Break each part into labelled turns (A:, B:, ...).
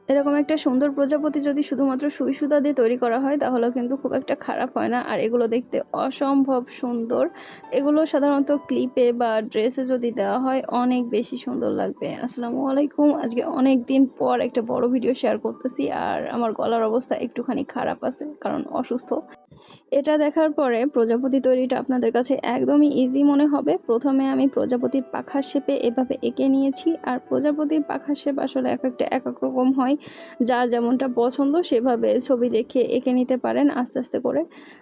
A: এরকম একটা সুন্দর প্রজাপতি যদি শুধুমাত্র সুই সুতা দিয়ে তৈরি করা হয় তাহলেও কিন্তু খুব একটা খারাপ হয় না। আর এগুলো দেখতে অসম্ভব সুন্দর। এগুলো সাধারণত ক্লিপে বা ড্রেসে যদি দেওয়া হয় অনেক বেশি সুন্দর লাগবে। আসসালামু আলাইকুম। আজকে অনেক দিন পর একটা বড় ভিডিও শেয়ার করতেছি, আর আমার গলার অবস্থা একটুখানি খারাপ আছে কারণ অসুস্থ। এটা দেখার পরে প্রজাপতি তৈরিটা আপনাদের কাছে একদমই ইজি মনে হবে। প্রথমে আমি প্রজাপতির পাখার শেপে এভাবে এঁকে নিয়েছি। আর প্রজাপতির পাখার শেপ আসলে এক একটা এক এক রকম হয়, যার যেমনটা পছন্দ সেভাবে ছবি দেখে এঁকে নিতে পারেন আস্তে আস্তে করে।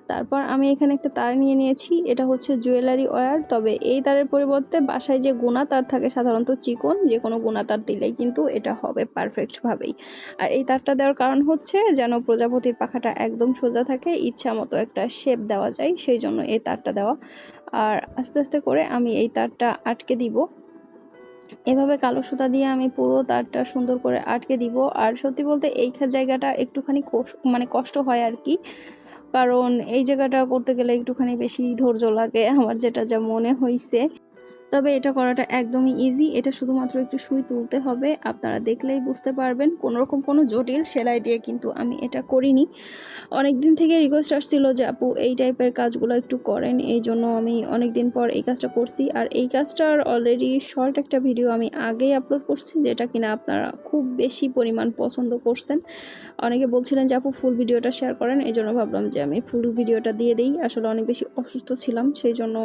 A: তারপর আমি এখানে একটা তার নিয়ে নিয়েছি, এটা হচ্ছে জুয়েলারি ওয়্যার। তবে এই তারের পরিবর্তে বাসায় যে গুণা তার থাকে সাধারণত চিকন, যে কোনো গুণা তার দিলেই কিন্তু এটা হবে পারফেক্টভাবেই। আর এই তারটা দেওয়ার কারণ হচ্ছে যেন প্রজাপতির পাখাটা একদম সোজা থাকে, ইচ্ছা মতো একটা শেপ দেওয়া যায়, সেই জন্য এই তারটা দেওয়া। আর আস্তে আস্তে করে আমি এই তারটা আটকে দিব। এভাবে কালো সুতা দিয়ে আমি পুরো তারটা সুন্দর করে আটকে দিব। আর সত্যি বলতে এই জায়গাটা একটুখানি কষ্ট হয় আর কি, কারণ এই জায়গাটা করতে গেলে একটুখানি বেশি ধৈর্য লাগে আমার, যেটা যা মনে হয়েছে। তবে এটা করাটা একদমই ইজি। এটা শুধুমাত্র একটু সুই তুলতে হবে, আপনারা দেখলেই বুঝতে পারবেন। কোনোরকম কোনো জটিল সেলাই দিয়ে কিন্তু আমি এটা করিনি। অনেক দিন থেকে রিকোয়েস্ট আসছিল যে আপু এই টাইপের কাজগুলো একটু করেন, এই জন্য আমি অনেক দিন পর এই কাজটা করছি। আর এই কাজটার অলরেডি শর্ট একটা ভিডিও আমি আগেই আপলোড করছি, যেটা কিনা আপনারা খুব বেশি পরিমাণ পছন্দ করছেন। অনেকে বলছিলেন যে আপু ফুল ভিডিওটা শেয়ার করেন, এই জন্য ভাবলাম যে আমি ফুল ভিডিওটা দিয়ে দিই। আসলে অনেক বেশি অসুস্থ ছিলাম, সেই জন্য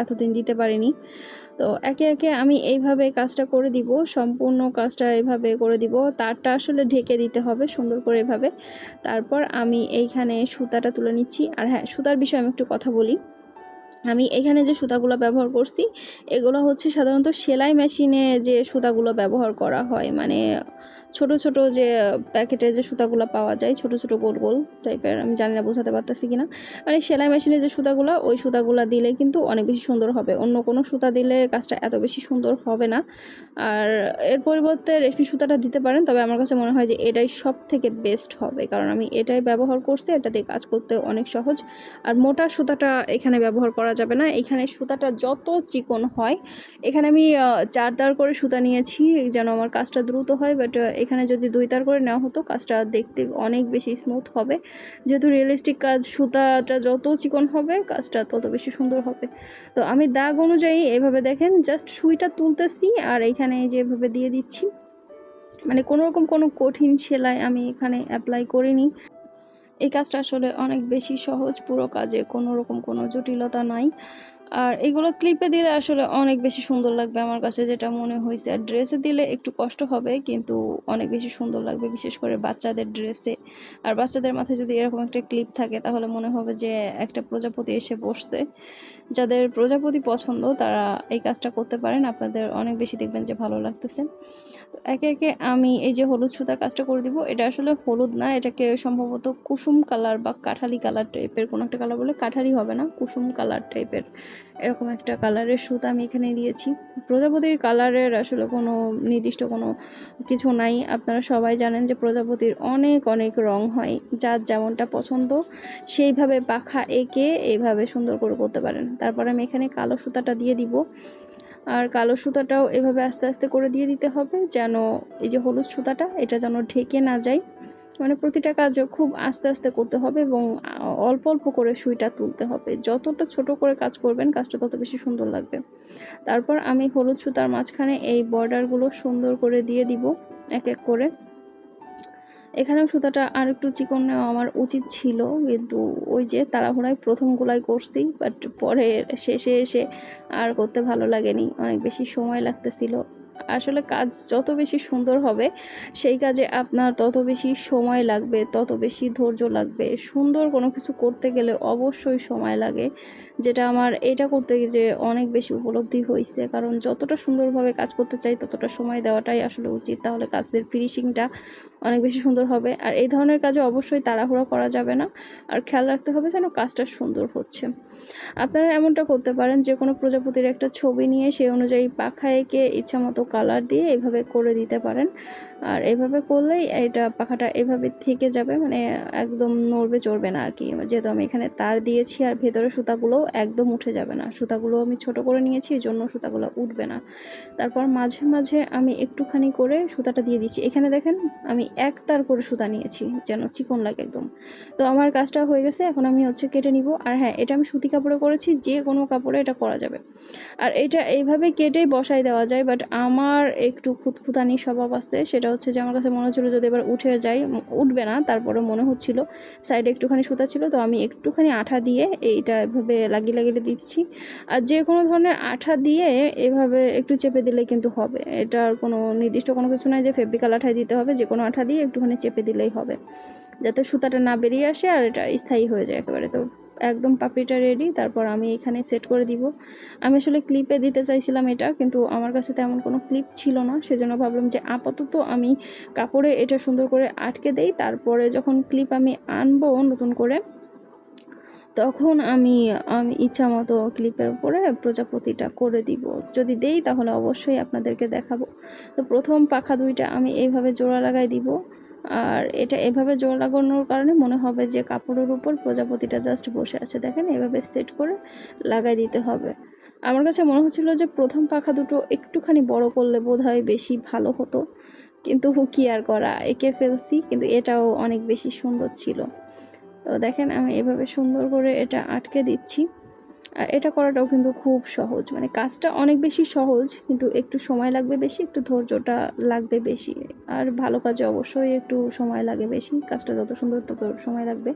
A: এতদিন দিতে পারিনি। তো একে একে আমি এইভাবে কাজটা করে দিব, সম্পূর্ণ কাজটা এইভাবে করে দিব। তারটা আসলে ঢেকে দিতে হবে সুন্দর করে এভাবে। তারপর আমি এইখানে সুতাটা তুলে নিচ্ছি। আর হ্যাঁ, সুতার বিষয়ে আমি একটু কথা বলি। আমি এখানে যে সুতাগুলো ব্যবহার করছি এগুলো হচ্ছে সাধারণত সেলাই মেশিনে যে সুতাগুলো ব্যবহার করা হয়, মানে ছোট ছোট যে প্যাকেটে যে সুতাগুলো পাওয়া যায়, ছোট ছোট গোল গোল টাইপের, আমি জানি না বোঝাতে পারতেছি কিনা। মানে সেলাই মেশিনে যে সুতাগুলো, ওই সুতাগুলো দিলে কিন্তু অনেক বেশি সুন্দর হবে। অন্য কোনো সুতা দিলে কাজটা এত বেশি সুন্দর হবে না। আর এর পরিবর্তে রেশমি সুতাটা দিতে পারেন, তবে আমার কাছে মনে হয় যে এটাই সব থেকে বেস্ট হবে, কারণ আমি এটাই ব্যবহার করছি। এটা দিয়ে কাজ করতে অনেক সহজ। আর মোটা সুতাটা এখানে ব্যবহার করা যাবে না। এখানে সুতাটা যত চিকন হয়, এখানে আমি 4 তার করে সুতা নিয়েছি যেন আমার কাজটা দ্রুত হয়। বাট এখানে যদি 2 তার করে নেওয়া হতো কাজটা দেখতে অনেক বেশি স্মুথ হবে। যেহেতু রিয়েলিস্টিক কাজ, সুতাটা যত চিকন হবে কাজটা তত বেশি সুন্দর হবে। তো আমি দাগ অনুযায়ী এভাবে দেখেন জাস্ট সুইটা তুলতেছি আর এইখানে যেভাবে দিয়ে দিচ্ছি। মানে কোনোরকম কোনো কঠিন সেলাই আমি এখানে অ্যাপ্লাই করিনি। এই কাজটা আসলে অনেক বেশি সহজ, পুরো কাজে কোনো রকম কোনো জটিলতা নাই। আর এগুলো ক্লিপে দিলে আসলে অনেক বেশি সুন্দর লাগবে আমার কাছে যেটা মনে হয়েছে। আর ড্রেসে দিলে একটু কষ্ট হবে, কিন্তু অনেক বেশি সুন্দর লাগবে, বিশেষ করে বাচ্চাদের ড্রেসে। আর বাচ্চাদের মাথায় যদি এরকম একটা ক্লিপ থাকে তাহলে মনে হবে যে একটা প্রজাপতি এসে বসছে। যাদের প্রজাপতি পছন্দ তারা এই কাজটা করতে পারেন, আপনাদের অনেক বেশি দেখবেন যে ভালো লাগতেছে। তো একে একে আমি এই যে হলুদ সুতার কাজটা করে দিব। এটা আসলে হলুদ না, এটাকে সম্ভবত কুসুম কালার বা কাঠালি কালার টাইপের কোনো একটা কালার বলে, কাঠালি হবে না, কুসুম কালার টাইপের এরকম একটা কালারের সুতা আমি এখানে দিয়েছি। প্রজাপতির কালারের আসলে কোনো নির্দিষ্ট কোনো কিছু নাই। আপনারা সবাই জানেন যে প্রজাপতির অনেক অনেক রং হয়, যার যেমনটা পছন্দ সেইভাবে পাখা এঁকে এইভাবে সুন্দর করে করতে পারেন। তারপর আমি এখানে কালো সুতাটা দিয়ে দিব। আর কালো সুতাটাও এভাবে আস্তে আস্তে করে দিয়ে দিতে হবে, যেন এই যে হলুদ সুতাটা এটা যেন ঢেকে না যায়। মানে প্রতিটা কাজও খুব আস্তে আস্তে করতে হবে এবং অল্প অল্প করে সুইটা তুলতে হবে। যতটা ছোট করে কাজ করবেন কাজটা তত বেশি সুন্দর লাগবে। তারপর আমি হলুদ সুতার মাঝখানে এই বর্ডারগুলো সুন্দর করে দিয়ে দিব এক এক করে। এখানেও সুতাটা আর একটু চিকন নেওয়া আমার উচিত ছিল, কিন্তু ওই যে তাড়াহুড়ায় প্রথম গোলাই করছি, বাট পরে শেষে এসে আর করতে ভালো লাগেনি, অনেক বেশি সময় লাগতেছিল। আসলে কাজ যত বেশি সুন্দর হবে সেই কাজে আপনার তত বেশি সময় লাগবে, তত বেশি ধৈর্য লাগবে। সুন্দর কোনো কিছু করতে গেলে অবশ্যই সময় লাগে, যেটা আমার এটা করতে গিয়ে যে অনেক বেশি উপলব্ধি হয়েছে। কারণ যতটা সুন্দরভাবে কাজ করতে চাই ততটা সময় দেওয়াটাই আসলে উচিত, তাহলে কাজের ফিনিশিংটা অনেক বেশি সুন্দর হবে। আর এই ধরনের কাজে অবশ্যই তাড়াহুড়ো করা যাবে না, আর খেয়াল রাখতে হবে যেন কাজটা সুন্দর হচ্ছে। আপনারা এমনটা করতে পারেন, যে কোনো প্রজাপতির একটা ছবি নিয়ে সেই অনুযায়ী পাখা এঁকে ইচ্ছা মতো কালার দিয়ে এইভাবে করে দিতে পারেন। আর এভাবে করলেই এটা পাখাটা এভাবে থেকে যাবে, মানে একদম নড়বে চড়বে না আর কি। যেহেতু আমি এখানে তার দিয়েছি আর ভেতরে সুতাগুলোও একদম উঠে যাবে না, সুতাগুলো আমি ছোট করে নিয়েছি, এই জন্য সুতাগুলো উঠবে না। তারপর মাঝে মাঝে আমি একটুখানি করে সুতাটা দিয়ে দিচ্ছি। এখানে দেখেন আমি এক তার করে সুতা নিয়েছি যেন চিকন লাগে একদম। তো আমার কাজটা হয়ে গেছে, এখন আমি হচ্ছে কেটে নিব। আর হ্যাঁ, এটা আমি সুতি কাপড়ে করেছি, যে কোনো কাপড়ে এটা করা যাবে। আর এটা এইভাবে কেটেই বসাই দেওয়া যায়, বাট আমার একটু খুঁতখুঁতানি স্বভাব আছে, সেটা হচ্ছে যে আমার কাছে মনে হচ্ছিলো যদি এবার উঠে যায়, উঠবে না, তারপরে মনে হচ্ছিল সাইডে একটুখানি সুতা ছিল, তো আমি একটুখানি আঠা দিয়ে এইটা এভাবে লাগিয়ে লাগিয়ে দিচ্ছি। আর যে কোনো ধরনের আঠা দিয়ে এভাবে একটু চেপে দিলে কিন্তু হবে, এটার কোনো নির্দিষ্ট কোনো কিছু নাই যে ফেব্রিক্যাল আঠায় দিতে হবে, যে কোনো আঠা দিয়ে একটুখানি চেপে দিলেই হবে, যাতে সুতাটা না বেরিয়ে আসে আর এটা স্থায়ী হয়ে যায় একেবারে। তো একদম পাপড়িটা রেডি, তারপর আমি এখানে সেট করে দিব। আমি আসলে ক্লিপে দিতে চাইছিলাম এটা, কিন্তু আমার কাছে তেমন কোনো ক্লিপ ছিল না, সেজন্য ভাবলাম যে আপাতত আমি কাপড়ে এটা সুন্দর করে আটকে দেই, তারপরে যখন ক্লিপ আমি আনবো নতুন করে, তখন আমি ইচ্ছা মতো ক্লিপের উপরে প্রজাপতিটা করে দিব। যদি দেই তাহলে অবশ্যই আপনাদেরকে দেখাবো। তো প্রথম পাখা দুইটা আমি এইভাবে জোড়া লাগাই দিব, আর এটা এভাবে জোড়া লাগানোর কারণে মনে হবে যে কাপড়ের উপর প্রজাপতিটা জাস্ট বসে আছে। দেখেন এভাবে সেট করে লাগাই দিতে হবে। আমার কাছে মনে হচ্ছিল যে প্রথম পাখা দুটো একটুখানি বড় করলে বোধহয় বেশি ভালো হতো, কিন্তু কি আর করা, এঁকে ফেলছি, কিন্তু এটাও অনেক বেশি সুন্দর ছিল। তো দেখেন আমি এভাবে সুন্দর করে এটা আটকে দিচ্ছি। আর এটা করাটাও কিন্তু খুব সহজ, মানে কাজটা অনেক বেশি সহজ, কিন্তু একটু সময় লাগবে বেশি, একটু ধৈর্যটা লাগবে বেশি। আর ভালো কাজে অবশ্যই একটু সময় লাগে বেশি, কাজটা যত সুন্দর তত সময় লাগবে।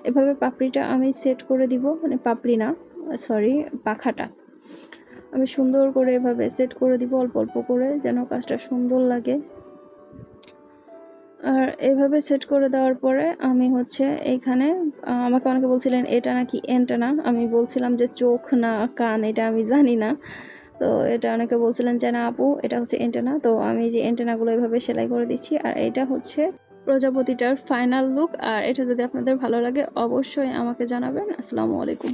A: এভাবে পাপড়িটা আমি সেট করে দিব, মানে পাপড়ি না, সরি, পাখাটা আমি সুন্দর করে এভাবে সেট করে দিব অল্প অল্প করে, যেন কাজটা সুন্দর লাগে। আর এভাবে সেট করে দেওয়ার পরে আমি হচ্ছে এইখানে আমাকে অনেকে বলছিলেন এটা নাকি অ্যান্টেনা, আমি বলছিলাম যে চোখ না কান, এটা আমি জানি না। তো এটা অনেকে বলছিলেন যে না আপু এটা হচ্ছে অ্যান্টেনা, তো আমি যে অ্যান্টেনাগুলো এভাবে সেলাই করে দিচ্ছি। আর এটা হচ্ছে প্রজাপতিটার ফাইনাল লুক। আর এটা যদি আপনাদের ভালো লাগে অবশ্যই আমাকে জানাবেন। আসসালামু আলাইকুম।